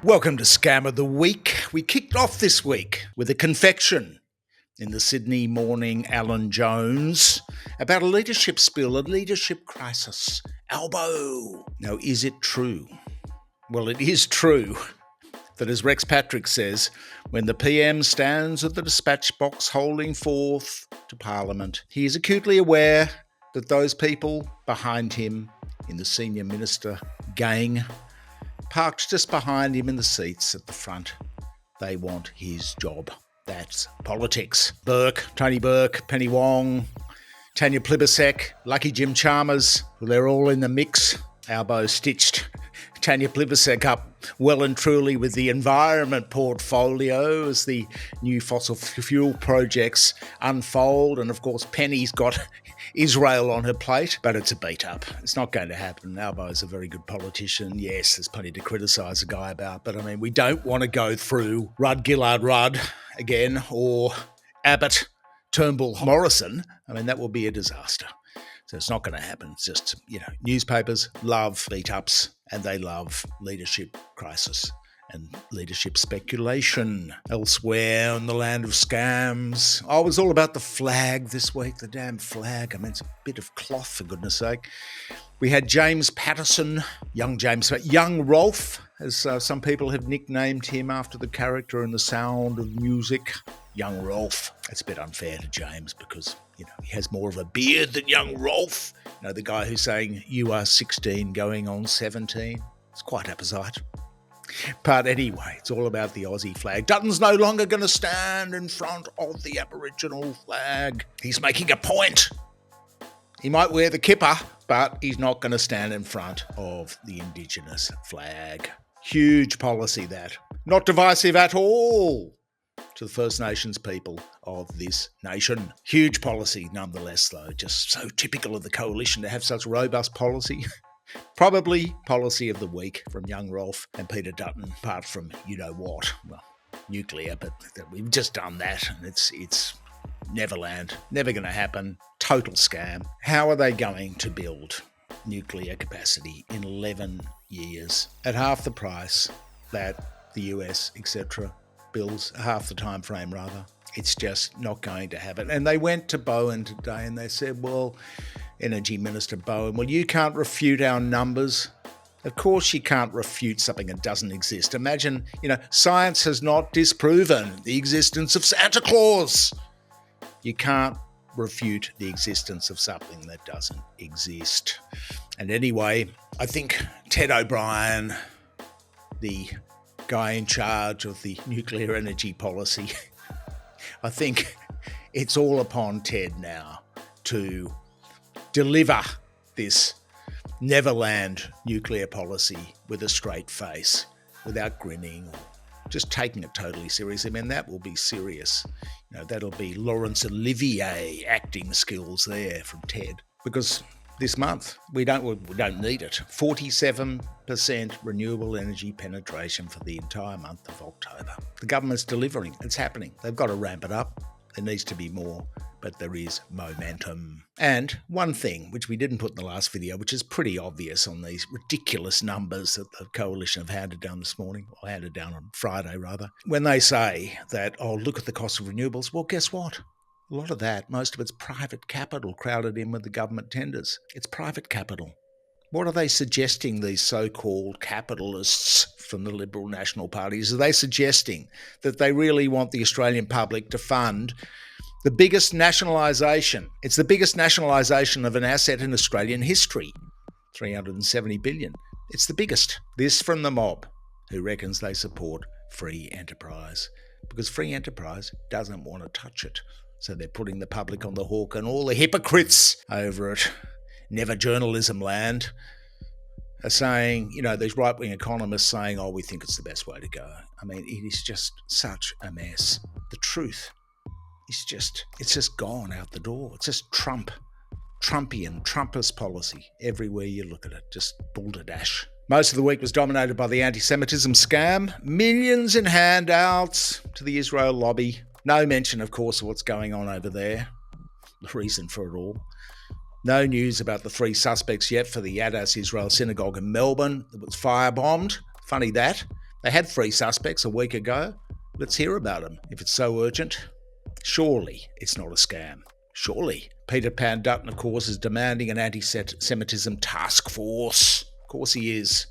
Welcome to Scam of the Week. We kicked off this week with a confection in the Sydney Morning Alan Jones about a leadership spill, a leadership crisis. Albo. Now, is it true? Well, it is true that, as Rex Patrick says, when the PM stands at the dispatch box holding forth to Parliament, he is acutely aware that those people behind him in the senior minister gang, parked just behind him in the seats at the front, they want his job. That's politics. Tony Burke, Penny Wong, Tanya Plibersek, Lucky Jim Chalmers, they're all in the mix. Albo stitched Tanya Plibersek up well and truly with the environment portfolio as the new fossil fuel projects unfold. And of course, Penny's got Israel on her plate, but it's a beat up. It's not going to happen. Albo's a very good politician. Yes, there's plenty to criticise the guy about, but I mean, we don't want to go through Rudd again or Abbott, Turnbull, Morrison. I mean, that will be a disaster. So it's not going to happen. It's just, newspapers love beat-ups and they love leadership crisis and leadership speculation. Elsewhere in the land of scams, I was all about the flag this week, the damn flag. I mean, it's a bit of cloth, for goodness sake. We had James Patterson, young Rolf, as some people have nicknamed him after the character in The Sound of Music. Young Rolf. It's a bit unfair to James because, he has more of a beard than young Rolf. The guy who's saying, you are 16 going on 17. It's quite apposite. But anyway, it's all about the Aussie flag. Dutton's no longer going to stand in front of the Aboriginal flag. He's making a point. He might wear the kipper, but he's not going to stand in front of the Indigenous flag. Huge policy that. Not divisive at all to the First Nations people of this nation. Huge policy nonetheless, though. Just so typical of the coalition to have such robust policy. Probably policy of the week from young Rolf and Peter Dutton, apart from you-know-what. Well, nuclear, but we've just done that, and it's Neverland. Never going to happen. Total scam. How are they going to build nuclear capacity in 11 years at half the price that the US, etc., builds, half the time frame rather? It's just not going to happen. And they went to Bowen today and they said, well, Energy Minister Bowen, well, you can't refute our numbers. Of course you can't refute something that doesn't exist. Imagine, science has not disproven the existence of Santa Claus. You can't refute the existence of something that doesn't exist. And anyway, I think Ted O'Brien, the guy in charge of the nuclear energy policy, I think it's all upon Ted now to deliver this Neverland nuclear policy with a straight face, without grinning or just taking it totally seriously. I mean, that will be serious. That'll be Laurence Olivier acting skills there from Ted. Because this month, we don't need it. 47% renewable energy penetration for the entire month of October. The government's delivering. It's happening. They've got to ramp it up. There needs to be more, but there is momentum. And one thing, which we didn't put in the last video, which is pretty obvious on these ridiculous numbers that the coalition have handed down this morning, or handed down on Friday rather, when they say that, look at the cost of renewables, well, guess what? A lot of that, most of it's private capital crowded in with the government tenders. It's private capital. What are they suggesting, these so-called capitalists from the Liberal National Parties? Are they suggesting that they really want the Australian public to fund the biggest nationalisation? It's the biggest nationalisation of an asset in Australian history, 370 billion. It's the biggest. This from the mob, who reckons they support free enterprise, because free enterprise doesn't want to touch it. So they're putting the public on the hook, and all the hypocrites over at Never Journalism Land are saying, these right-wing economists saying, we think it's the best way to go. I mean, it is just such a mess. The truth is it's just gone out the door. It's just Trumpian, Trumpist policy. Everywhere you look at it, just balderdash. Most of the week was dominated by the antisemitism scam. Millions in handouts to the Israel lobby. No mention, of course, of what's going on over there, the reason for it all. No news about the 3 suspects yet for the Yadas Israel synagogue in Melbourne that was firebombed. Funny that. They had 3 suspects a week ago. Let's hear about them. If it's so urgent, surely it's not a scam. Surely. Peter Pan Dutton, of course, is demanding an anti-Semitism task force. Of course he is.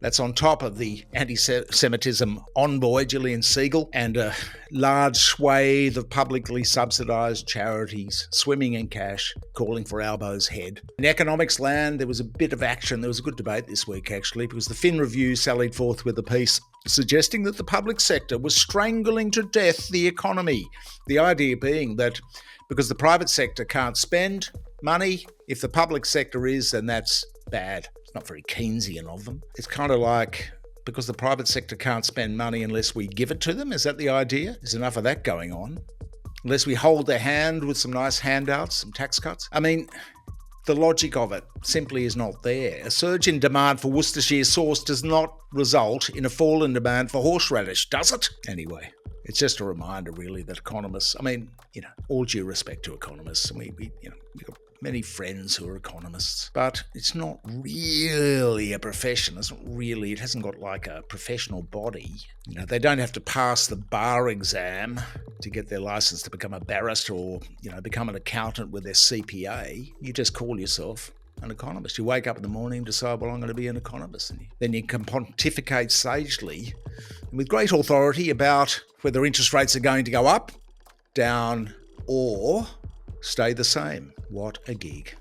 That's on top of the anti-Semitism envoy, Gillian Siegel, and a large swathe of publicly subsidised charities swimming in cash, calling for Albo's head. In economics land, there was a bit of action. There was a good debate this week, actually, because the Fin Review sallied forth with a piece suggesting that the public sector was strangling to death the economy. The idea being that because the private sector can't spend money, if the public sector is, then that's bad. It's not very Keynesian of them. It's kind of like because the private sector can't spend money unless we give it to them. Is that the idea? There's enough of that going on. Unless we hold their hand with some nice handouts, some tax cuts. I mean, the logic of it simply is not there. A surge in demand for Worcestershire sauce does not result in a fall in demand for horseradish, does it? Anyway, it's just a reminder, really, that economists, all due respect to economists, and we've got many friends who are economists, but it's not really a profession. It hasn't got like a professional body. They don't have to pass the bar exam to get their license to become a barrister or, become an accountant with their CPA. You just call yourself an economist. You wake up in the morning and decide, well, I'm going to be an economist. And then you can pontificate sagely and with great authority about whether interest rates are going to go up, down, or stay the same. What a gig.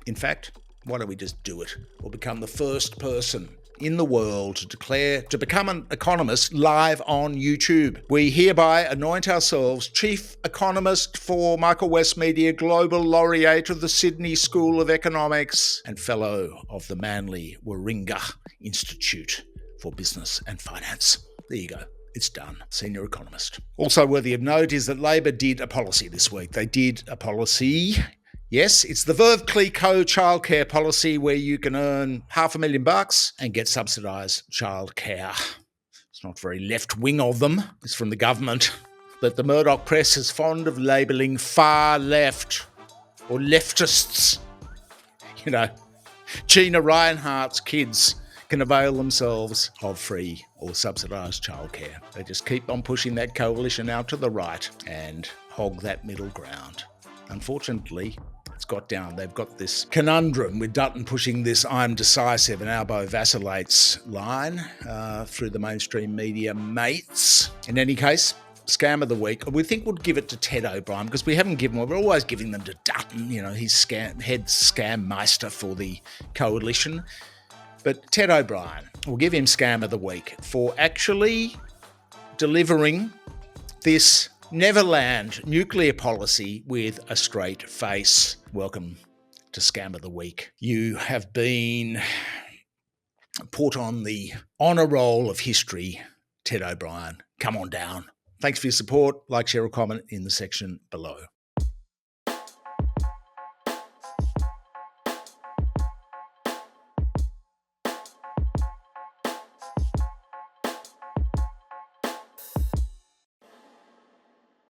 In fact, why don't we just do it? Or become the first person in the world to become an economist live on YouTube. We hereby anoint ourselves Chief Economist for Michael West Media, Global Laureate of the Sydney School of Economics, and Fellow of the Manly Warringah Institute for Business and Finance. There you go. It's done. Senior economist. Also worthy of note is that Labor did a policy this week. They did a policy. Yes, it's the Verve Clicquot childcare policy where you can earn $500,000 and get subsidised childcare. It's not very left-wing of them. It's from the government. But the Murdoch press is fond of labelling far left or leftists. Gina Reinhart's kids can avail themselves of free or subsidised childcare. They just keep on pushing that coalition out to the right and hog that middle ground. Unfortunately, they've got this conundrum with Dutton pushing this I'm decisive and Albo vacillates line through the mainstream media mates. In any case, scam of the week, we think we'll give it to Ted O'Brien because we're always giving them to Dutton, he's head scam meister for the coalition. But Ted O'Brien, we'll give him scam of the week for actually delivering this Neverland nuclear policy with a straight face. Welcome to Scam of the Week. You have been put on the honour roll of history, Ted O'Brien. Come on down. Thanks for your support. Like, share, or comment in the section below.